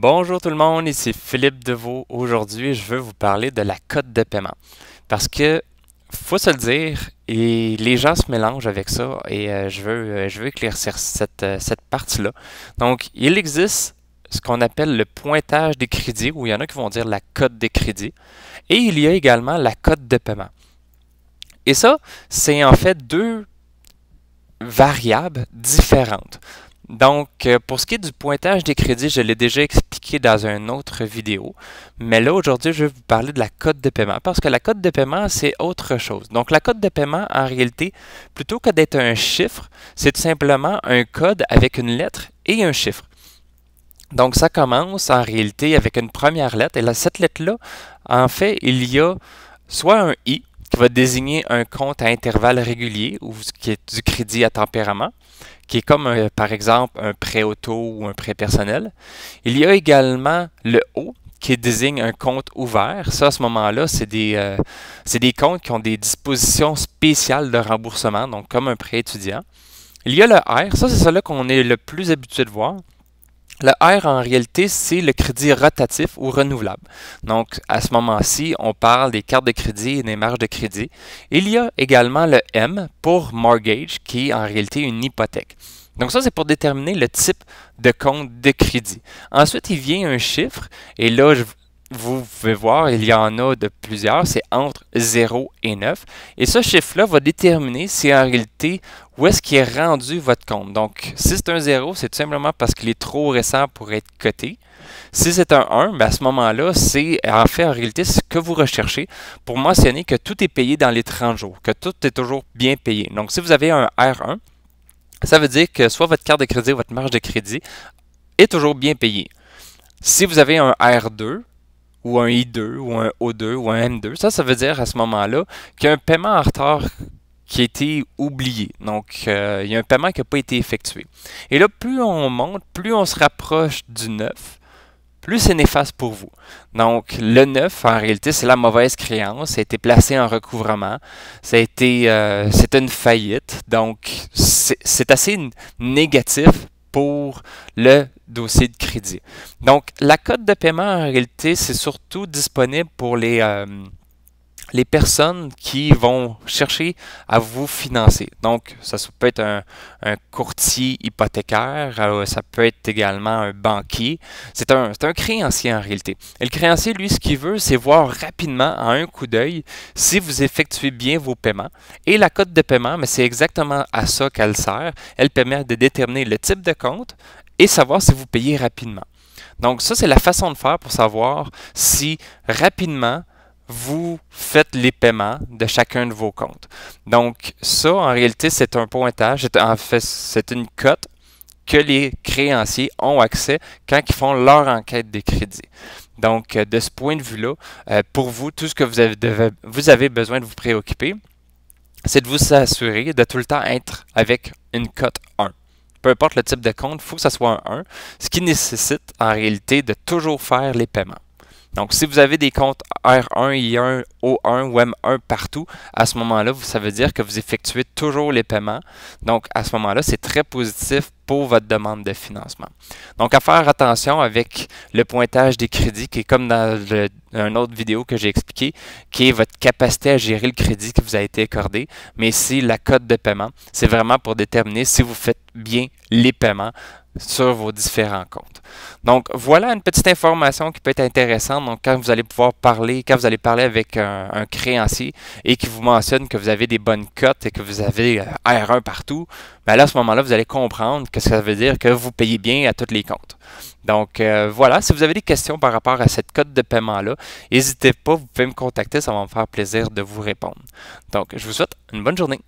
Bonjour tout le monde, ici Philippe Deveau. Aujourd'hui, je veux vous parler de la cote de paiement. Parce que, faut se le dire, et les gens se mélangent avec ça et je veux éclaircir cette partie-là. Donc, il existe ce qu'on appelle le pointage des crédits, ou il y en a qui vont dire la cote des crédits. Et il y a également la cote de paiement. Et ça, c'est en fait deux variables différentes. Donc, pour ce qui est du pointage des crédits, je l'ai déjà expliqué dans une autre vidéo. Mais là, aujourd'hui, je vais vous parler de la cote de paiement parce que la cote de paiement, c'est autre chose. Donc, la cote de paiement, en réalité, plutôt que d'être un chiffre, c'est tout simplement un code avec une lettre et un chiffre. Donc, ça commence en réalité avec une première lettre. Et là, cette lettre-là, en fait, il y a soit un I qui va désigner un compte à intervalles réguliers ou ce qui est du crédit à tempérament, qui est comme, par exemple, un prêt auto ou un prêt personnel. Il y a également le O, qui désigne un compte ouvert. Ça, à ce moment-là, c'est des comptes qui ont des dispositions spéciales de remboursement, donc comme un prêt étudiant. Il y a le R, ça, c'est celui qu'on est le plus habitué de voir. Le R, en réalité, c'est le crédit rotatif ou renouvelable. Donc, à ce moment-ci, on parle des cartes de crédit et des marges de crédit. Il y a également le M pour mortgage, qui est en réalité une hypothèque. Donc ça, c'est pour déterminer le type de compte de crédit. Ensuite, il vient un chiffre, et là, vous pouvez voir, il y en a de plusieurs, c'est entre 0 et 9. Et ce chiffre-là va déterminer si en réalité, où est-ce qu'il est rendu votre compte. Donc, si c'est un 0, c'est tout simplement parce qu'il est trop récent pour être coté. Si c'est un 1, bien à ce moment-là, c'est en fait en réalité ce que vous recherchez pour mentionner que tout est payé dans les 30 jours, que tout est toujours bien payé. Donc, si vous avez un R1, ça veut dire que soit votre carte de crédit ou votre marge de crédit est toujours bien payée. Si vous avez un R2, ou un I2, ou un O2, ou un M2, ça veut dire à ce moment-là qu'il y a un paiement en retard qui a été oublié. Donc, il y a un paiement qui n'a pas été effectué. Et là, plus on monte, plus on se rapproche du 9, plus c'est néfaste pour vous. Donc, le 9, en réalité, c'est la mauvaise créance. Ça a été placé en recouvrement. C'est une faillite. Donc, c'est assez négatif pour le dossier de crédit. Donc, la cote de paiement, en réalité, c'est surtout disponible pour les personnes qui vont chercher à vous financer. Donc, ça peut être un courtier hypothécaire, ça peut être également un banquier. C'est un créancier en réalité. Et le créancier, lui, ce qu'il veut, c'est voir rapidement, en un coup d'œil, si vous effectuez bien vos paiements. Et la cote de paiement, mais c'est exactement à ça qu'elle sert. Elle permet de déterminer le type de compte et savoir si vous payez rapidement. Donc, ça, c'est la façon de faire pour savoir si rapidement, vous faites les paiements de chacun de vos comptes. Donc, ça, en réalité, c'est un pointage. En fait, c'est une cote que les créanciers ont accès quand ils font leur enquête des crédits. Donc, de ce point de vue-là, pour vous, tout ce que vous avez besoin de vous préoccuper, c'est de vous assurer de tout le temps être avec une cote 1. Peu importe le type de compte, il faut que ça soit un 1, ce qui nécessite en réalité de toujours faire les paiements. Donc, si vous avez des comptes R1, I1, O1 ou M1 partout, à ce moment-là, ça veut dire que vous effectuez toujours les paiements. Donc, à ce moment-là, c'est très positif pour votre demande de financement. Donc, à faire attention avec le pointage des crédits, qui est comme dans une autre vidéo que j'ai expliqué, qui est votre capacité à gérer le crédit qui vous a été accordé. Mais ici, la cote de paiement, c'est vraiment pour déterminer si vous faites bien les paiements sur vos différents comptes. Donc, voilà une petite information qui peut être intéressante. Donc, quand vous allez parler avec un créancier et qui vous mentionne que vous avez des bonnes cotes et que vous avez R1 partout, bien là, à ce moment-là, vous allez comprendre que ça veut dire que vous payez bien à tous les comptes. Donc, voilà. Si vous avez des questions par rapport à cette cote de paiement-là, n'hésitez pas, vous pouvez me contacter, ça va me faire plaisir de vous répondre. Donc, je vous souhaite une bonne journée.